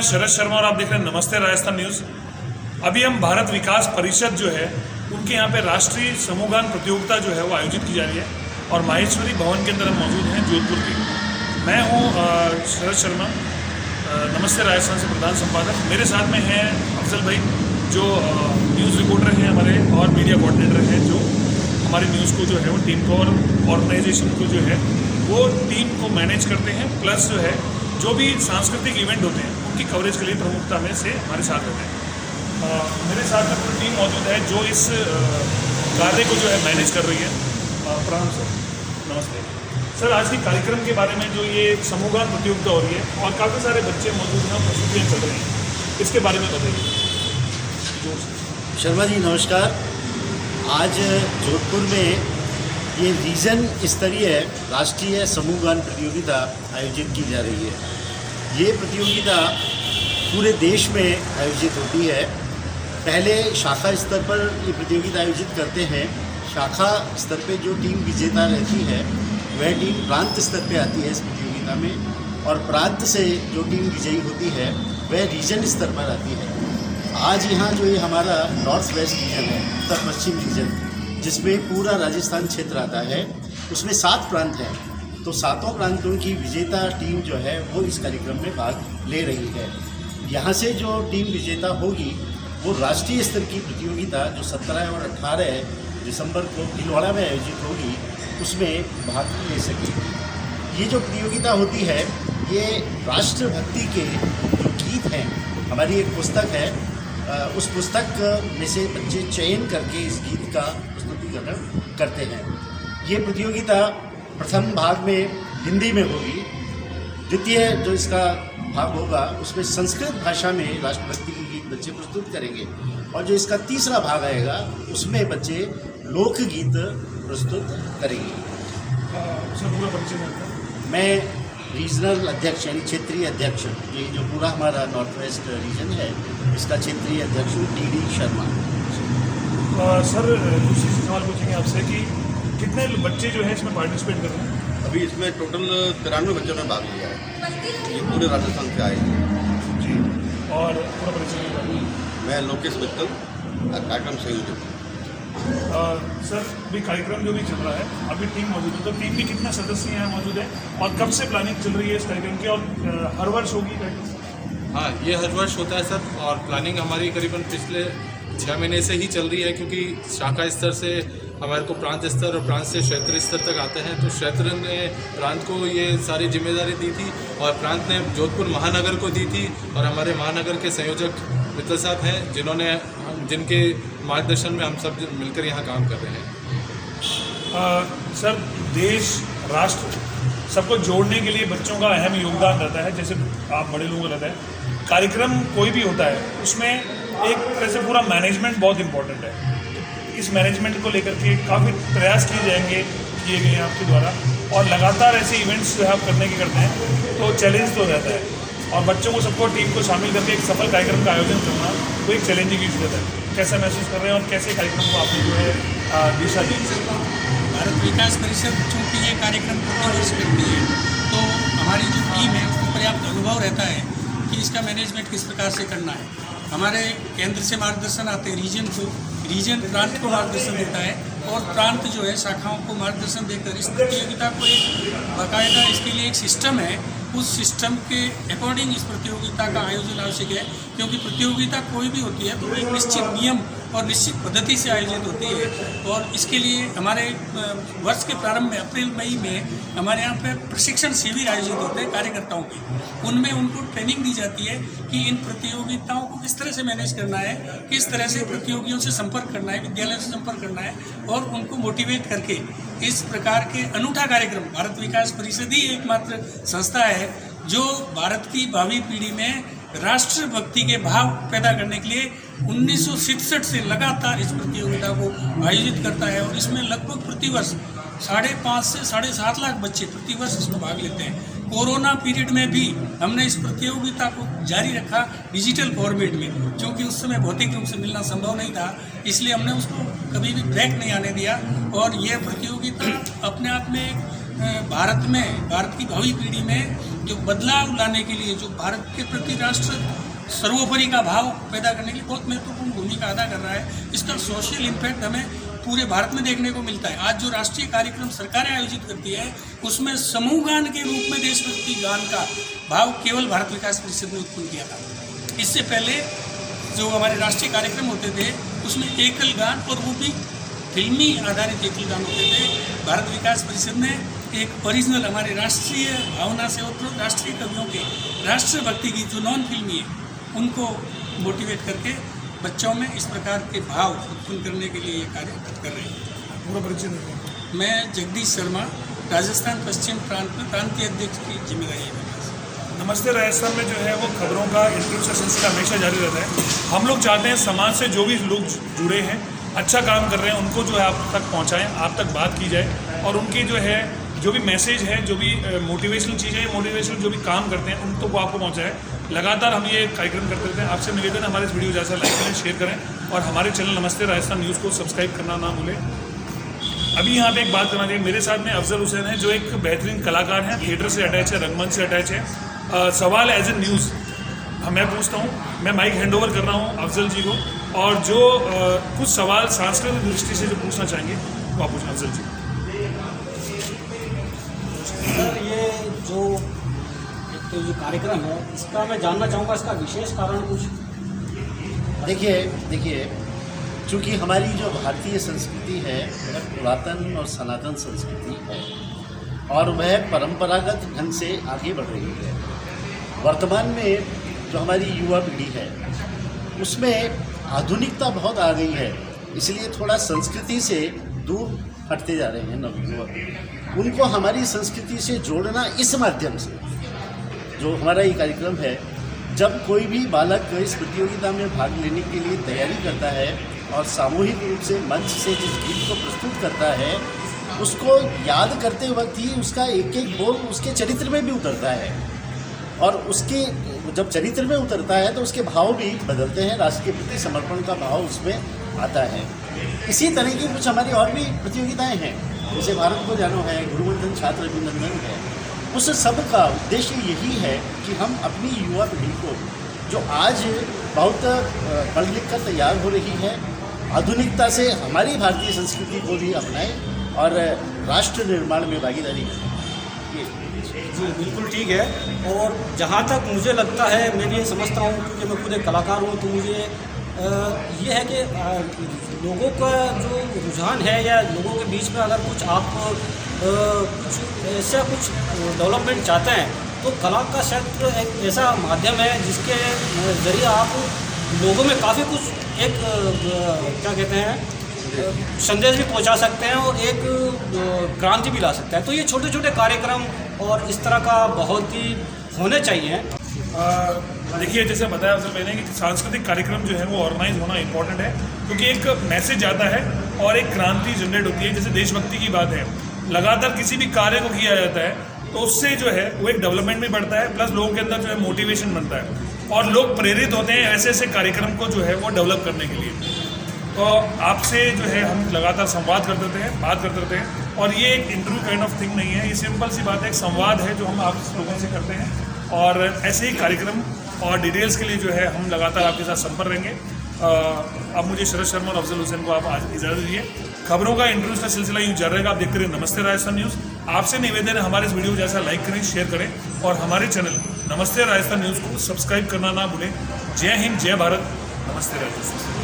मैं शरद शर्मा और आप देख रहे हैं नमस्ते राजस्थान न्यूज़। अभी हम भारत विकास परिषद जो है उनके यहाँ पे राष्ट्रीय समूहगान प्रतियोगिता जो है वो आयोजित की जा रही है और माहेश्वरी भवन के अंदर हम मौजूद हैं जोधपुर के। मैं हूँ शरद शर्मा, नमस्ते राजस्थान से प्रधान संपादक। मेरे साथ में हैं अफजल भाई जो न्यूज़ रिपोर्टर हैं हमारे और मीडिया कोऑर्डिनेटर हैं जो हमारी न्यूज़ को जो है वो टीम को और ऑर्गेनाइजेशन को जो है वो टीम को मैनेज करते हैं, प्लस जो है जो भी सांस्कृतिक इवेंट होते हैं उनकी कवरेज के लिए प्रमुखता में से हमारे साथ रहते हैं। मेरे साथ में पूरी टीम मौजूद है जो इस कार्य को जो है मैनेज कर रही है। प्रणाम सर, नमस्ते सर। आज के कार्यक्रम के बारे में जो ये समूहगान प्रतियोगिता हो रही है और काफ़ी सारे बच्चे मौजूद हैं, प्रस्तुतियाँ चल रही हैं, इसके बारे में बताइए। शर्मा जी नमस्कार। आज जोधपुर में ये रीजन स्तरीय राष्ट्रीय समूहगान प्रतियोगिता आयोजित की जा रही है। ये प्रतियोगिता पूरे देश में आयोजित होती है। पहले शाखा स्तर पर ये प्रतियोगिता आयोजित करते हैं। शाखा स्तर पे जो टीम विजेता रहती है वह टीम प्रांत स्तर पे आती है इस प्रतियोगिता में, और प्रांत से जो टीम विजयी होती है वह रीजन स्तर पर आती है। आज यहाँ जो ये हमारा नॉर्थ वेस्ट रीजन है, उत्तर पश्चिम रीजन, जिसमें पूरा राजस्थान क्षेत्र आता है, उसमें 7 प्रांत हैं। तो 7 प्रांतों की विजेता टीम जो है वो इस कार्यक्रम में भाग ले रही है। यहाँ से जो टीम विजेता होगी वो राष्ट्रीय स्तर की प्रतियोगिता जो 17 और 18 दिसंबर को भीलवाड़ा में आयोजित होगी उसमें भाग ले सकेगी। ये जो प्रतियोगिता होती है ये राष्ट्रभक्ति के जो गीत हैं, हमारी एक पुस्तक है, उस पुस्तक में से बच्चे चयन करके इस गीत का प्रस्तुतिकरण करते हैं। ये प्रतियोगिता प्रथम भाग में हिंदी में होगी, द्वितीय जो इसका भाग होगा उसमें संस्कृत भाषा में राष्ट्रभक्ति के गीत बच्चे प्रस्तुत करेंगे, और जो इसका तीसरा भाग आएगा उसमें बच्चे लोकगीत प्रस्तुत करेंगे। मैं रीजनल अध्यक्ष यानी क्षेत्रीय अध्यक्ष, ये जो पूरा हमारा नॉर्थ वेस्ट रीजन है इसका क्षेत्रीय अध्यक्ष टी.डी. शर्मा। सर दूसरी सवाल पूछेंगे आपसे कि कितने बच्चे जो है इसमें पार्टिसिपेट कर रहे हैं? अभी इसमें टोटल 93 बच्चों ने भाग लिया है। ये पूरे राजस्थान से आए हैं जी। और पूरा परिचय? मैं लोकेश मित्तल, कार्यक्रम संयोजक। सर अभी कार्यक्रम जो भी चल रहा है अभी टीम मौजूद है, तो टीम में कितने सदस्य यहाँ मौजूद है और कब से प्लानिंग चल रही है इस कार्यक्रम की, और हर वर्ष होगी कार्यक्रम? हाँ, ये हर वर्ष होता है सर, और प्लानिंग हमारी करीबन पिछले 6 महीने से ही चल रही है, क्योंकि शाखा स्तर से हमारे को प्रांत स्तर और प्रांत से क्षेत्र स्तर तक आते हैं। तो क्षेत्र ने प्रांत को ये सारी जिम्मेदारी दी थी और प्रांत ने जोधपुर महानगर को दी थी, और हमारे महानगर के संयोजक मित्तल साहब हैं जिनके मार्गदर्शन में हम सब मिलकर यहाँ काम कर रहे हैं। सर देश राष्ट्र सबको जोड़ने के लिए बच्चों का अहम योगदान रहता है, जैसे आप बड़े लोगों का रहता है। कार्यक्रम कोई भी होता है उसमें एक तरह से पूरा मैनेजमेंट बहुत इम्पोर्टेंट है। इस मैनेजमेंट को लेकर के काफ़ी प्रयास किए गए हैं आपके द्वारा, और लगातार ऐसे इवेंट्स जो है आप करने के करते हैं तो चैलेंज तो रहता है, और बच्चों को सबको टीम को शामिल करके एक सफल कार्यक्रम का आयोजन करना वो एक चैलेंजिंग इशू रहता है। कैसा महसूस कर रहे हैं और कैसे कार्यक्रम को आपने जो है दिशा दी? भारत विकास परिषद चूँकि ये कार्यक्रम प्रतिवर्ष करती है तो हमारी जो टीम है उसको पर्याप्त अनुभव रहता है कि इसका मैनेजमेंट किस प्रकार से करना है। हमारे केंद्र से मार्गदर्शन आते हैं रीजन प्रांत को मार्गदर्शन देता है, और प्रांत जो है शाखाओं को मार्गदर्शन देकर इस प्रतियोगिता को एक बाकायदा इसके लिए एक सिस्टम है, उस सिस्टम के अकॉर्डिंग इस प्रतियोगिता का आयोजन आवश्यक है। क्योंकि प्रतियोगिता कोई भी होती है तो एक निश्चित नियम और निश्चित पद्धति से आयोजित होती है, और इसके लिए हमारे वर्ष के प्रारंभ में अप्रैल मई में हमारे यहाँ पे प्रशिक्षण शिविर आयोजित होते हैं कार्यकर्ताओं के। उनमें उनको ट्रेनिंग दी जाती है कि इन प्रतियोगिताओं को किस तरह से मैनेज करना है, किस तरह से प्रतियोगियों से संपर्क करना है, विद्यालयों से संपर्क करना है, और उनको मोटिवेट करके इस प्रकार के अनूठा कार्यक्रम, भारत विकास परिषद ही एकमात्र संस्था है जो भारत की भावी पीढ़ी में राष्ट्रभक्ति के भाव पैदा करने के लिए 1967 से लगातार इस प्रतियोगिता को आयोजित करता है, और इसमें लगभग प्रतिवर्ष 5.5 से 7.5 लाख बच्चे प्रतिवर्ष इसमें भाग लेते हैं। कोरोना पीरियड में भी हमने इस प्रतियोगिता को जारी रखा डिजिटल फॉर्मेट में, क्योंकि उस समय भौतिक रूप से मिलना संभव नहीं था, इसलिए हमने उसको कभी भी ब्रेक नहीं आने दिया। और यह प्रतियोगिता अपने आप में भारत की भावी पीढ़ी में जो बदलाव लाने के लिए, जो भारत के प्रति राष्ट्र सर्वोपरि का भाव पैदा करने के लिए बहुत महत्वपूर्ण भूमिका अदा कर रहा है। इसका सोशल इम्पैक्ट हमें पूरे भारत में देखने को मिलता है। आज जो राष्ट्रीय कार्यक्रम सरकारें आयोजित करती है उसमें समूह गान के रूप में देशभक्ति गान का भाव केवल भारत विकास परिषद ने उत्पन्न किया था। इससे पहले जो हमारे राष्ट्रीय कार्यक्रम होते थे उसमें एकल गान, और वो भी फिल्मी आधारित एकल गान होते थे। भारत विकास परिषद ने एक ओरिजिनल हमारे राष्ट्रीय भावना से और राष्ट्रीय कवियों के राष्ट्रभक्ति की जो नॉन फिल्मी है उनको मोटिवेट करके बच्चों में इस प्रकार के भाव उत्पन्न करने के लिए ये कार्य कर रहे हैं। पूरा परिचय देंगे। मैं जगदीश शर्मा, राजस्थान पश्चिम प्रांत में प्रांतीय अध्यक्ष की जिम्मेदारी है। नमस्ते राजस्थान में जो है वो खबरों का इंटरव्यू का सिलसिला हमेशा जारी रहता है। हम लोग चाहते हैं समाज से जो भी लोग जुड़े हैं, अच्छा काम कर रहे हैं, उनको जो है आप तक पहुंचाएं, आप तक बात की जाए और उनकी जो है जो भी मैसेज है, जो भी मोटिवेशनल चीज़ें, मोटिवेशनल जो भी काम करते हैं उनको वो आपको पहुंचाएं। लगातार हम ये कार्यक्रम करते रहते हैं। आपसे निवेदन है हमारे इस वीडियो जैसा लाइक करें, शेयर करें और हमारे चैनल नमस्ते राजस्थान न्यूज़ को सब्सक्राइब करना ना भूलें। अभी यहाँ पे एक बात करना चाहिए, मेरे साथ में अफजल हुसैन है जो एक बेहतरीन कलाकार हैं, थिएटर से अटैच है, रंगमंच से अटैच है। सवाल एज ए न्यूज़ मैं पूछता हूँ, मैं माइक हैंड ओवर कर रहा हूँ अफजल जी को, और जो कुछ सवाल सांस्कृतिक दृष्टि से जो पूछना चाहेंगे वो आप पूछना अफजल जी। सर, ये जो कार्यक्रम है इसका मैं जानना चाहूँगा, इसका विशेष कारण कुछ? देखिए चूँकि हमारी जो भारतीय संस्कृति है वह पुरातन और सनातन संस्कृति है और वह परंपरागत ढंग से आगे बढ़ रही है। वर्तमान में जो हमारी युवा पीढ़ी है उसमें आधुनिकता बहुत आ गई है, इसलिए थोड़ा संस्कृति से दूर हटते जा रहे हैं नवयुवक। उनको हमारी संस्कृति से जोड़ना इस माध्यम से, जो हमारा ये कार्यक्रम है, जब कोई भी बालक इस प्रतियोगिता में भाग लेने के लिए तैयारी करता है और सामूहिक रूप से मंच से जिस गीत को प्रस्तुत करता है उसको याद करते वक्त ही उसका एक एक बोल उसके चरित्र में भी उतरता है और उसके जब चरित्र में उतरता है तो उसके भाव भी बदलते हैं, राष्ट्र के प्रति समर्पण का भाव उसमें आता है। इसी तरह की कुछ हमारी और भी प्रतियोगिताएं हैं, जैसे भारत को जानो है, गुरुवंदन छात्र अभिनंदन है। उस सब का उद्देश्य यही है कि हम अपनी युवा पीढ़ी को जो आज बहुत पढ़ लिख कर तैयार हो रही है, आधुनिकता से हमारी भारतीय संस्कृति को भी अपनाएं और राष्ट्र निर्माण में भागीदारी करें। जी बिल्कुल ठीक है। और जहाँ तक मुझे लगता है, मैं ये समझता हूँ क्योंकि मैं खुद एक कलाकार हूँ, तो मुझे ये है कि लोगों का जो रुझान है या लोगों के बीच में अगर कुछ आप कुछ ऐसा कुछ डेवलपमेंट चाहते हैं तो कला का क्षेत्र एक ऐसा माध्यम है जिसके ज़रिए आप लोगों में काफ़ी कुछ एक क्या कहते हैं संदेश भी पहुंचा सकते हैं और एक क्रांति भी ला सकते हैं। तो ये छोटे छोटे कार्यक्रम और इस तरह का बहुत ही होने चाहिए। देखिए, जैसे बताया अफजल मैंने कि सांस्कृतिक कार्यक्रम जो है वो ऑर्गेनाइज होना इंपॉर्टेंट है, क्योंकि एक मैसेज आता है और एक क्रांति जनरेट होती है। जैसे देशभक्ति की बात है, लगातार किसी भी कार्य को किया जाता है तो उससे जो है वो एक डेवलपमेंट भी बढ़ता है, प्लस लोगों के अंदर जो है मोटिवेशन बनता है और लोग प्रेरित होते हैं ऐसे ऐसे कार्यक्रम को जो है वो डेवलप करने के लिए। तो आपसे जो है हम लगातार संवाद करते रहते हैं, बात करते रहते हैं, और ये एक इंटरव्यू काइंड ऑफ थिंग नहीं है, ये सिंपल सी बात है, एक संवाद है जो हम आप लोगों से करते हैं। और ऐसे ही कार्यक्रम और डिटेल्स के लिए जो है हम लगातार आपके साथ संपर्क रहेंगे। अब मुझे शरद शर्मा और अफजल हुसैन को आप आज इजाज़त दीजिए। खबरों का इंटरव्यूज का सिलसिला यूँ जारी रहेगा। आप देखते रहिए नमस्ते राजस्थान न्यूज़। आपसे निवेदन है हमारे इस वीडियो जैसा लाइक करें, शेयर करें और हमारे चैनल नमस्ते राजस्थान न्यूज़ को सब्सक्राइब करना ना भूलें। जय हिंद, जय भारत, नमस्ते राजस्थान।